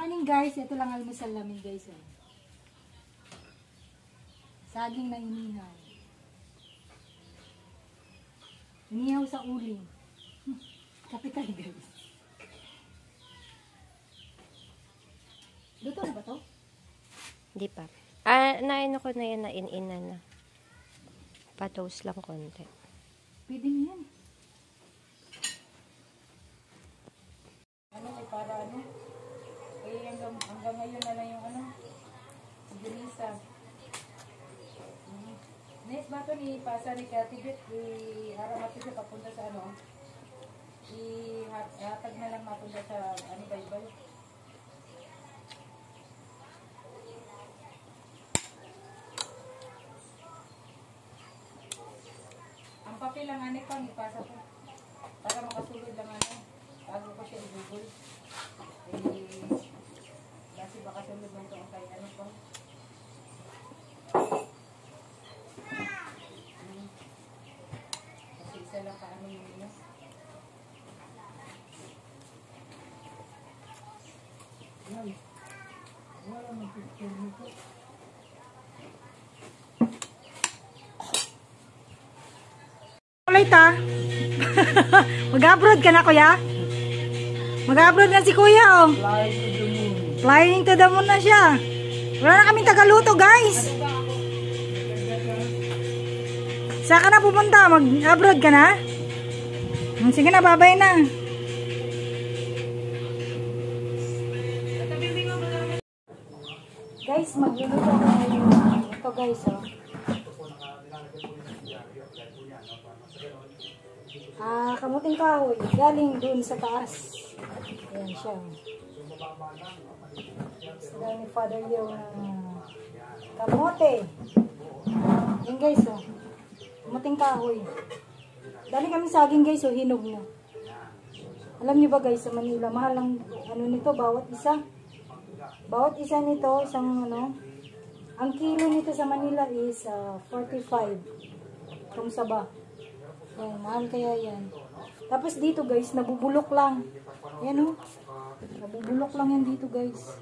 morning guys, ito lang almusal namin guys. Saging na inihaw. Inihaw sa uling. Kapital guys. Luto na ba to? Hindi pa. Naano ko na yan na in-ina na. Pa-toast lang konti. Pwede na yan. Ano eh, para ano? Eh, hanggang ngayon na lang yung ano? Ginisa. Next ba ito ni Pasa ni Katibit? I-haramat ko siya papunta sa ano? I-hatag na lang mapunta sa ano, Baybay. Ang papel lang anik pang ipasa ko. Para makasulod lang ano. Bago ko siya i-google. Kasi baka sunod man ito ang kay ano po. Kasi isa lang kaano yung inas. Yan. Wala ng picture nito. Ulit ha. Mag-abroad ka na kuya? Mag-abroad na si kuya oh. Flying to the moon na siya. Wala na kaming tagaluto guys. Saan ka na pupunta? Mag-abroad ka na? Sige na, babay na. Guys, magluluto ko ngayon. Ito guys oh. Kamuting kahoy. Galing dun sa taas. Ayan siya. Sila ni Father yung kamote. Ayan guys oh. Kamuting kahoy. Dali kami saging guys oh. Hinog na. Alam niyo ba guys sa Manila, mahal ang ano nito, bawat isa. Bawat isa nito, isang ano. Ang kilo nito sa Manila is 45. Kung saba. Ayan, mahal kaya yan. Tapos dito guys, nabubulok lang. Ayan o. Nabubulok lang yan dito guys.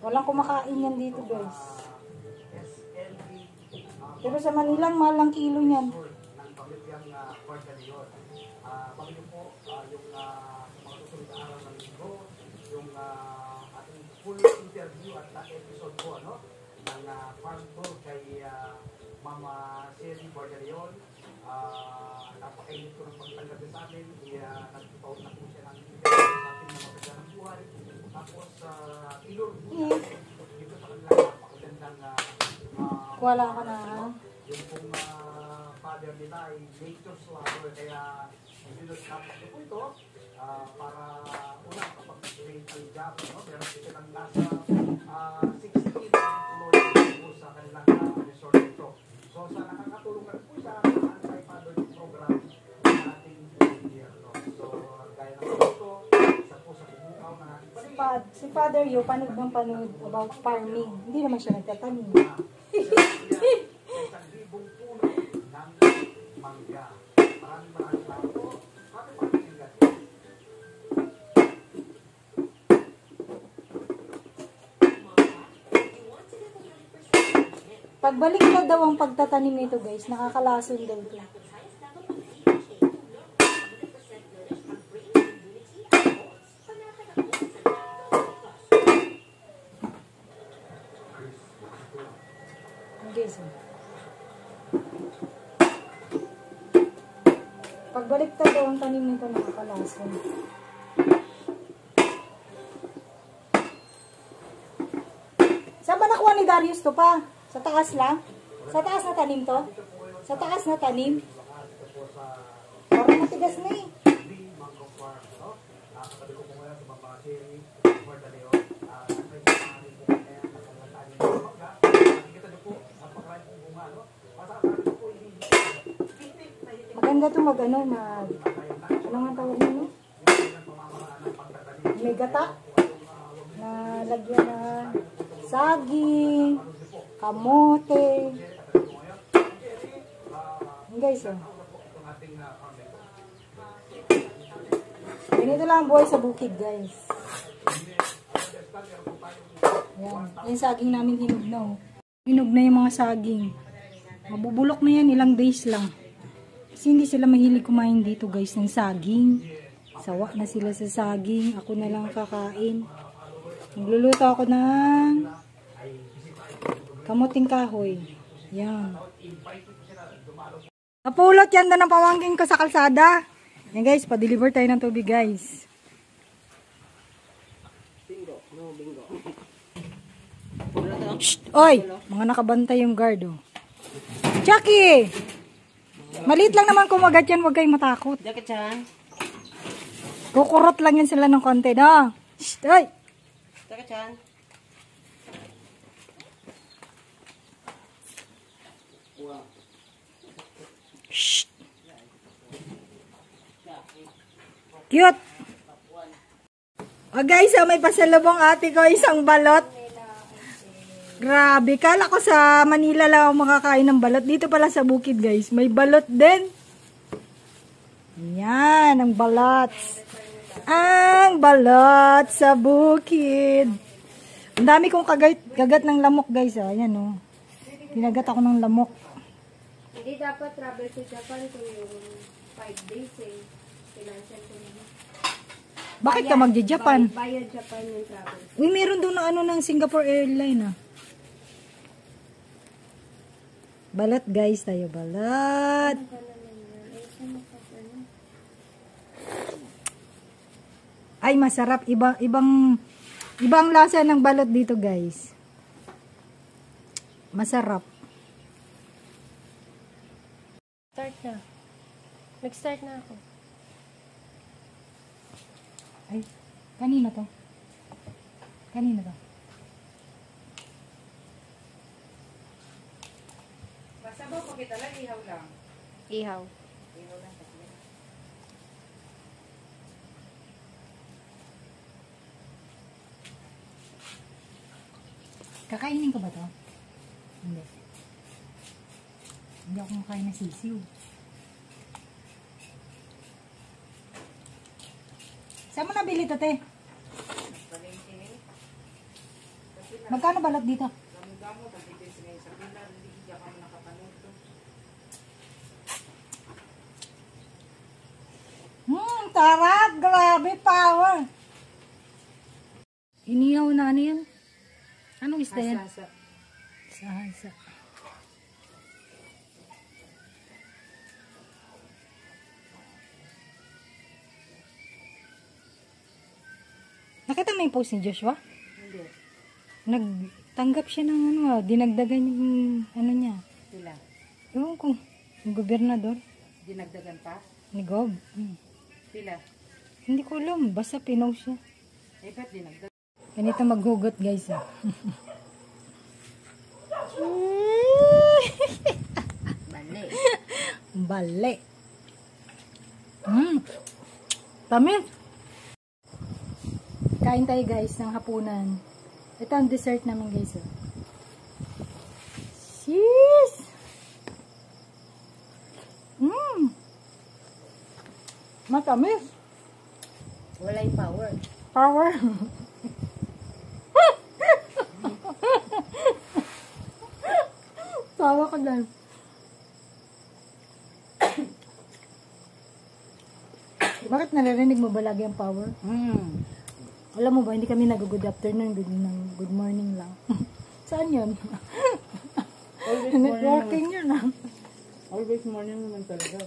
Walang kumakain yan dito guys. Pero sa Manila, mahal ang kilo niyan. Yung ating full interview at episode po, ano? Ng farm tour kay Mama Sherry Bordaleon. Napakainit ko ng pagtanggap sa amin. Nagtutawag na po siya ng interview sa ating mga magandang buhay. Tapos, ilur po dito sa kanila napakagandang wala ka na ha? Yung pong father nila ay nature's lover. Kaya dinusapos niyo po ito para una kapag-rate ang job. Meron dito lang nasa 16 tuloy sa kanilang resort ito. So sa nakakatulong na po sa anti-father program ng ating gobyerno. So gaya ng ito, isa po sa bumukaw ng ating paligid. Si Father Yo, panood ng panood about farming. Hindi naman siya nagtatanim. Isang libong puno ng mangga. Maraming tao po. Pagbalik na daw ang pagtatanim nito guys, nakakalason daw ito. Guys, pagbalik na daw ang tanim nito, nakakalason. Saan ba nakuha ni Darius to pa? Sa taas lang? Sa taas na tanim to? Sa taas na tanim? Parang matigas na eh. Maganda to mag ano, ano nga tawag nyo? May gata na lagyan na saging, kamote. Guys, oh. Ganito lang ang buhay sa bukid, guys. Ayan. Yung saging namin hinog na. Oh. Hinog na yung mga saging. Mabubulok na yan, ilang days lang. Kasi hindi sila mahilig kumain dito, guys, ng saging. Sawa na sila sa saging. Ako na lang kakain. Magluluto ako ng kamuting kahoy. Yan. Napulot yan na ng pamangkin ko sa kalsada. Yan guys, pa-deliver tayo ng tubig guys. Bingo. No, bingo. Shh! Oy! Mga nakabantay yung guard oh. Chucky! Maliit lang naman kumagat yan, huwag kayong matakot. Jacket chan. Kukurot lang yan sila ng konti na. Shh! Oy! Jacket chan. Shh! Cute! Oh guys, may pasalubong ate ko isang balot. Grabe, kala ko sa Manila lang ako makakain ng balot. Dito pala sa bukid guys, may balot din. Yan, ang balot. Ang balot sa bukid. Ang dami kong kagat ng lamok guys. Ayan oh. Kinagat ako ng lamok. Hindi dapat travel to Japan kung yung 5 days eh. Financial ko naman. Bakit ka magja-Japan? Bayad Japan yung travel. Uy, meron doon na ano ng Singapore Airline ah. Balat guys tayo, balat. Ay, masarap. Ibang lasa ng balot dito guys. Masarap. Start na. Nag-start na ako. Ay, kanina to? Kanina to? Masabaw pa kita lang, ihaw lang. Ihaw. Ihaw lang. Kakainin ko ba to? Hindi. Hindi ako makain ng sisiw. Saan mo nabili to, te? Magkano balot dito? Sarap! Grabe, power! Inihaw na ano yan? Anong isda yan? Sasa. Nakita mo yung post ni Joshua? Hindi. Nagtanggap siya ng ano, dinagdagan yung ano niya. Sila. Ewan ko, yung gobernador. Dinagdagan pa? Ni Gob. Sila. Hindi ko alam, basta pinost siya. Eh, ba't dinagdagan? Ganito maghugot guys. Bali. Bale. Tamis. Kain tayo guys ng hapunan. Ito ang dessert namin guys. Cheese! Matamis. Wala yung power. Power. Tawa ko dyan. Bakit naririnig mo ba lagi ang power? Alam mo ba, hindi kami nag-good afternoon, good morning lang. Saan yun? Networking yun ah. Always morning naman talaga.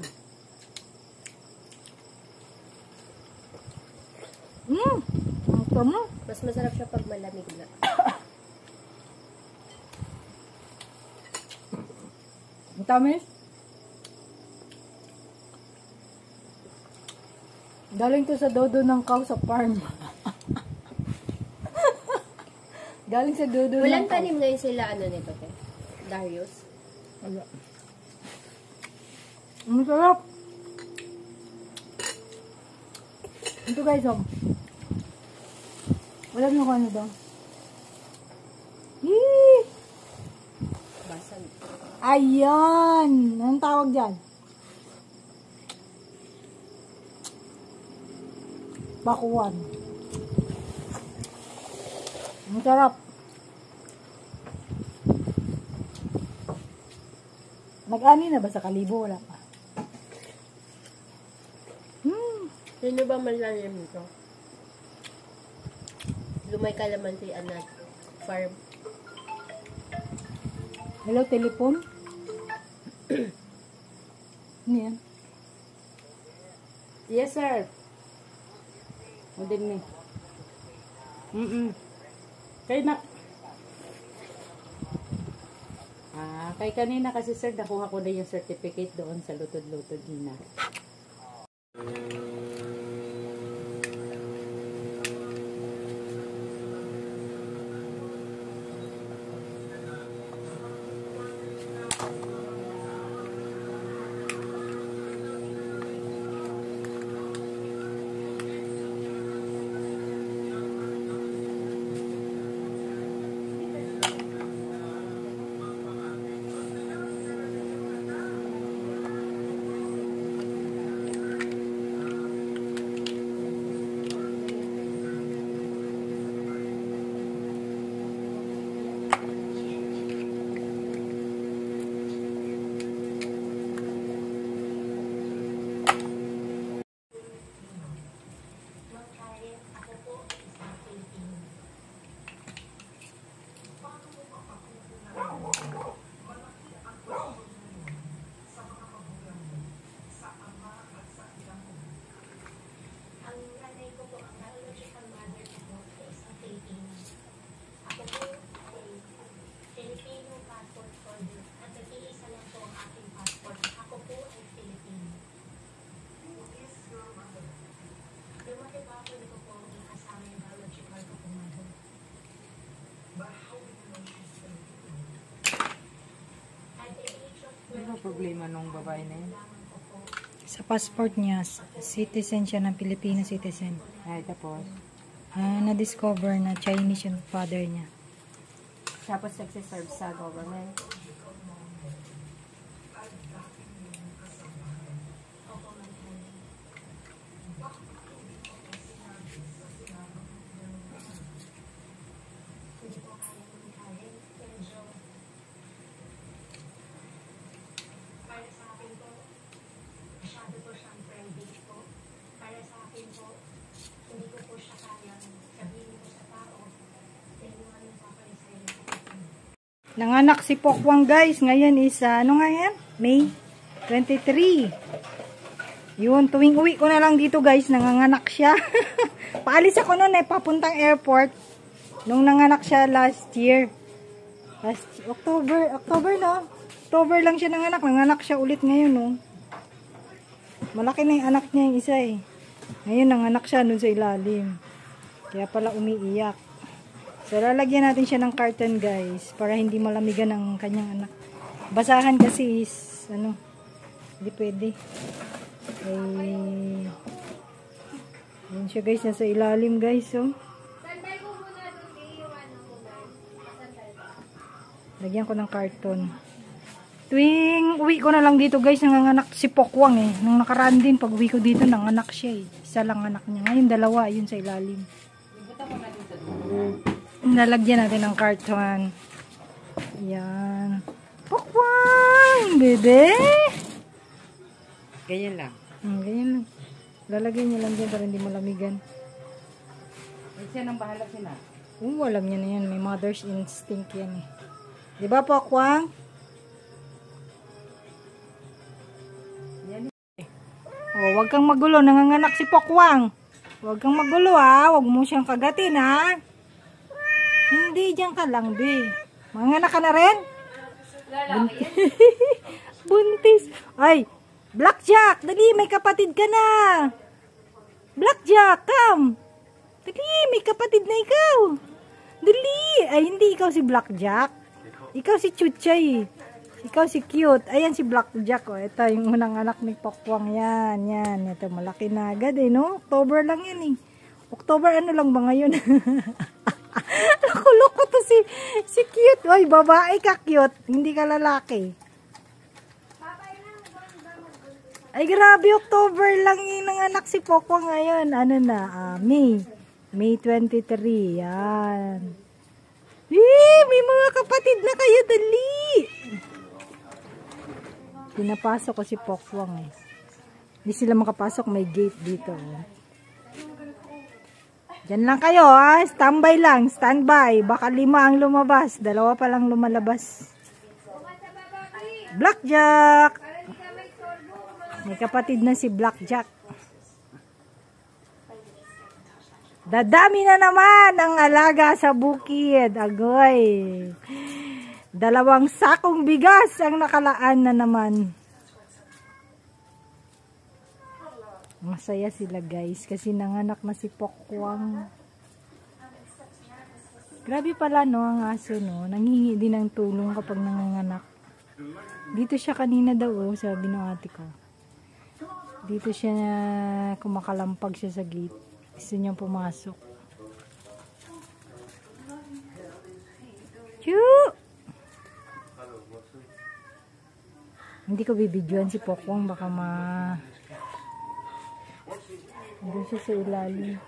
Ang tama. Mas masarap siya pag malamig na. Ang tamis. Galing to sa dodo ng cow sa farm. Galing sa dodo Walang ng cow. tanim ngayon sila ano nito, te? Darius. Wala. Ang sarap. Ito guys, wala nyo kung ano daw. Yee! Basan. Ayan! Anong tawag dyan? Pakuan. Ang sarap. Nag-ani na ba sa Kalibo? Wala pa. Sino ba malalim nito? Lumay Kalamansi Anak Farm. Hello, telepon? Ano yan? Yes, sir. Good evening. Kay na. Kay kanina kasi sir, nakuha ko na yung certificate doon sa lutod-lutod nina. Ano problema nung babae na yun? Sa passport niya, citizen siya ng Filipino citizen. Ay, tapos? Na-discover na Chinese yung father niya. Tapos nagsiserve sa government. Nanganak si Pokwang guys. Ngayon is, ano nga yan? May 23. Yun, tuwing uwi ko na lang dito guys, nanganganak siya. Paalis ako noon papuntang airport. Nung nanganak siya last year. October no? October lang siya nanganak. Nanganak siya ulit ngayon no. Malaki na yung anak niya yung isa Ngayon nanganak siya dun sa ilalim. Kaya pala umiiyak. So, lalagyan natin siya ng carton, guys. Para hindi malamigan ng kanyang anak. Basahan kasi is, hindi pwede. Yan siya, guys. Nasa ilalim, guys, Lagyan ko ng carton. Tuwing uwi ko na lang dito, guys, nanganganak si Pokwang, Nung nakaraan din, pag uwi ko dito, nanganak siya, Isa lang anak niya. Ngayon, dalawa, yun sa ilalim. Nalagyan natin ng karton. Yan. Pokwang! Bebe! Ganyan lang. Ganyan lang. Lalagyan niya lang dyan para hindi malamigan. Siya nang bahala sila. Alam niya na yan. May mother's instinct yan Diba, Pokwang? Yan. Wag kang magulo. Nanganganak si Pokwang. Wag kang magulo, Wag mo siyang kagatin, Hindi, dyan ka lang, be. Manganak ka na rin? Buntis. Ay, Blackjack, dali, may kapatid ka na. Blackjack, come. Dali, may kapatid na ikaw. Dali. Ay, hindi ikaw si Blackjack. Ikaw si Chuchay. Ikaw si Cute. Ayan si Blackjack, Ito, yung unang anak ni Pokwang. Yan. Ito, malaki na agad, no? October lang yan, October, ano lang ba ngayon? Loko-loko to si Cute. Oy, babae ka, Cute. Hindi ka lalaki. Ay, grabe, October lang yung nanganak si Pokwang ngayon. Ano na, May. May 23. Yan. May mga kapatid na kayo, dali! Pinapasok ko si Pokwang eh. Hindi sila makapasok, may gate dito. Diyan lang kayo ha, standby lang, standby. Baka 5 ang lumabas, 2 pa lang lumalabas. Blackjack! May kapatid na si Blackjack. Dadami na naman ang alaga sa bukid. Agoy. 2 sakong bigas ang nakalaan na naman. Masaya sila guys kasi nanganak na si Pokwang. Grabe pala no ang aso no. Nanghihingi din ng tulong kapag nanganganak. Dito siya kanina daw sabi ng ate ko. Dito siya kumakalampag siya sa gate. Gusto niyang pumasok. Choo! Hindi ko bibidyoan si Pokwang baka doon siya sa ilalim.